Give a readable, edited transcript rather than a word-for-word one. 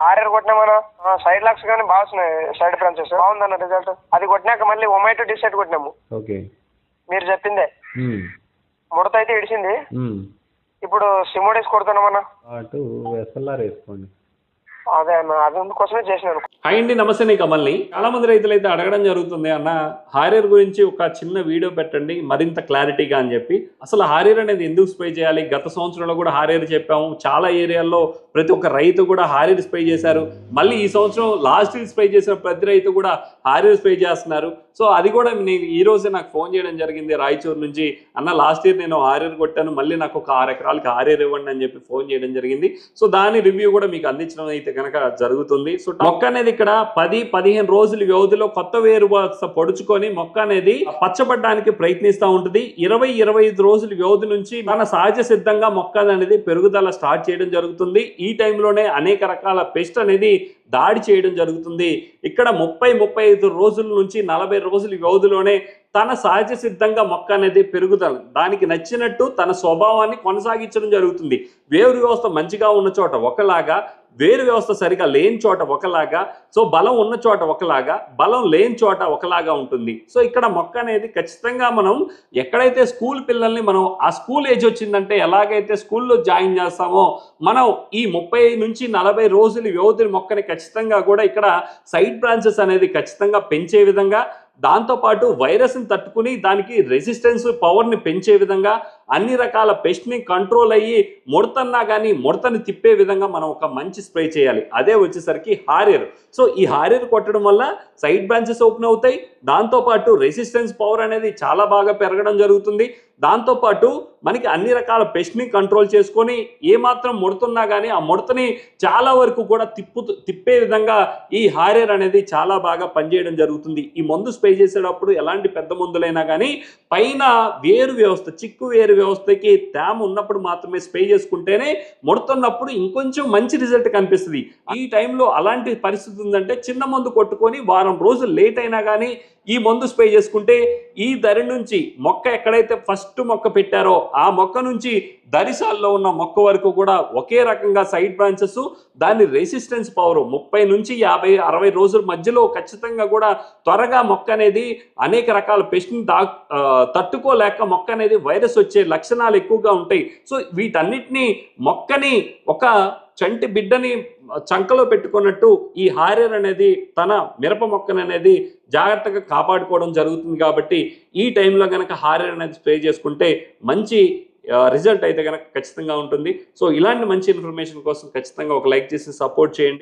RR కొట్టినామన్నా side locks కానీ బాగున్నాయి, side branches బాగుందన్న రిజల్ట్. అది కొట్టినాక మళ్ళీ ఒమైటో డిసైడ్ కొట్టినాము. ఓకే, మీరు చెప్పిందే ముడత అయితే ఇడిచింది. ఇప్పుడు సిమోడేస్ కొడుతున్నామన్నా. అటు ఎస్ఎల్ఆర్ వేసుకోండి. అదే అన్న, అది కోసమే చేసినాను. హాయ్ అండి, నమస్తే. నీ కమల్ని చాలా మంది రైతులు అయితే అడగడం జరుగుతుంది, అన్న హారియర్ గురించి ఒక చిన్న వీడియో పెట్టండి మరింత క్లారిటీగా అని చెప్పి. అసలు హారియర్ అనేది ఎందుకు స్ప్రే చేయాలి? గత సంవత్సరంలో కూడా హారియర్ చెప్పాము, చాలా ఏరియాల్లో ప్రతి ఒక్క రైతు కూడా హారియర్ స్ప్రే చేశారు. మళ్ళీ ఈ సంవత్సరం లాస్ట్ ఇయర్ స్ప్రే చేసిన ప్రతి రైతు కూడా హారియర్ స్ప్రే చేస్తున్నారు. సో అది కూడా నేను ఈ రోజే నాకు ఫోన్ చేయడం జరిగింది రాయచూరు నుంచి. అన్న లాస్ట్ ఇయర్ నేను హారియర్ కొట్టాను, మళ్ళీ నాకు ఒక 6 ఎకరాలకి హారియర్ ఇవ్వండి అని చెప్పి ఫోన్ చేయడం జరిగింది. సో దాని రివ్యూ కూడా మీకు అందించడం అయితే కనుక జరుగుతుంది. సో మొక్క అనేది ఇక్కడ 10-15 రోజుల వ్యవధిలో కొత్త వేరు పొడుచుకొని మొక్క అనేది పచ్చబడడానికి ప్రయత్నిస్తూ ఉంటుంది. 20-25 రోజుల వ్యవధి నుంచి మన సహజ సిద్ధంగా మొక్క అనేది పెరుగుదల స్టార్ట్ చేయడం జరుగుతుంది. ఈ టైంలోనే అనేక రకాల పెస్ట్ అనేది దాడి చేయడం జరుగుతుంది. ఇక్కడ 30-35 రోజుల నుంచి 40 రోజుల వ్యవధిలోనే తన సహజ సిద్ధంగా మొక్క అనేది పెరుగుదల దానికి నచ్చినట్టు తన స్వభావాన్ని కొనసాగించడం జరుగుతుంది. వేరు వ్యవస్థ మంచిగా ఉన్న చోట ఒకలాగా, వేరు వ్యవస్థ సరిగా లేని చోట ఒకలాగా, సో బలం ఉన్న చోట ఒకలాగా, బలం లేని చోట ఒకలాగా ఉంటుంది. సో ఇక్కడ మొక్క అనేది ఖచ్చితంగా మనం ఎక్కడైతే స్కూల్ పిల్లల్ని మనం ఆ స్కూల్ ఏజ్ వచ్చిందంటే ఎలాగైతే స్కూల్లో జాయిన్ చేస్తామో మనం ఈ 30-40 రోజుల వ్యవధి మొక్కని ఖచ్చితంగా కూడా ఇక్కడ సైడ్ బ్రాంచెస్ అనేది ఖచ్చితంగా పెంచే విధంగా, దాంతోపాటు వైరస్ని తట్టుకుని దానికి రెసిస్టెన్స్ పవర్ని పెంచే విధంగా, అన్ని రకాల పెస్ట్ని కంట్రోల్ అయ్యి ముడతన్నా కానీ ముడతని తిప్పే విధంగా మనం ఒక మంచి స్ప్రే చేయాలి. అదే వచ్చేసరికి హారియర్. సో ఈ హారియర్ కొట్టడం వల్ల సైడ్ బ్రాంచెస్ ఓపెన్ అవుతాయి, దాంతోపాటు రెసిస్టెన్స్ పవర్ అనేది చాలా బాగా పెరగడం జరుగుతుంది. దాంతోపాటు మనకి అన్ని రకాల పెస్ట్ని కంట్రోల్ చేసుకొని ఏమాత్రం ముడుతున్నా కానీ ఆ ముడతని చాలా వరకు కూడా తిప్పే విధంగా ఈ హారియర్ అనేది చాలా బాగా పనిచేయడం జరుగుతుంది. ఈ మందు స్ప్రే చేసేటప్పుడు ఎలాంటి పెద్ద మందులైనా కానీ పైన వేరు వ్యవస్థ, చిక్కు వేరు వ్యవస్థకి తేమ ఉన్నప్పుడు మాత్రమే స్ప్రే చేసుకుంటేనే ముడుతున్నప్పుడు ఇంకొంచెం మంచి రిజల్ట్ కనిపిస్తుంది. ఈ టైంలో అలాంటి పరిస్థితి ఉందంటే చిన్న మందు కొట్టుకొని వారం రోజులు లేట్ అయినా కానీ ఈ మందు స్ప్రే చేసుకుంటే ఈ దరి నుంచి మొక్క ఎక్కడైతే ఫస్ట్ మొక్క పెట్టారో ఆ మొక్క నుంచి దరిసాల్లో ఉన్న మొక్క వరకు కూడా ఒకే రకంగా సైడ్ బ్రాంచెస్, దాని రెసిస్టెన్స్ పవర్ 30-50-60 రోజుల మధ్యలో ఖచ్చితంగా కూడా త్వరగా మొక్క అనేది అనేక రకాల పెస్ట్ని తట్టుకోలేక మొక్క అనేది వైరస్ వచ్చే లక్షణాలు ఎక్కువగా ఉంటాయి. సో వీటన్నిటినీ మొక్కని ఒక చంటి బిడ్డని చంకలో పెట్టుకున్నట్టు ఈ హారియర్ అనేది తన మిరప మొక్కను అనేది జాగ్రత్తగా కాపాడుకోవడం జరుగుతుంది. కాబట్టి ఈ టైంలో కనుక హారియర్ అనేది స్ప్రే చేసుకుంటే మంచి రిజల్ట్ అయితే కనుక ఖచ్చితంగా ఉంటుంది. సో ఇలాంటి మంచి ఇన్ఫర్మేషన్ కోసం ఖచ్చితంగా ఒక లైక్ చేసి సపోర్ట్ చేయండి.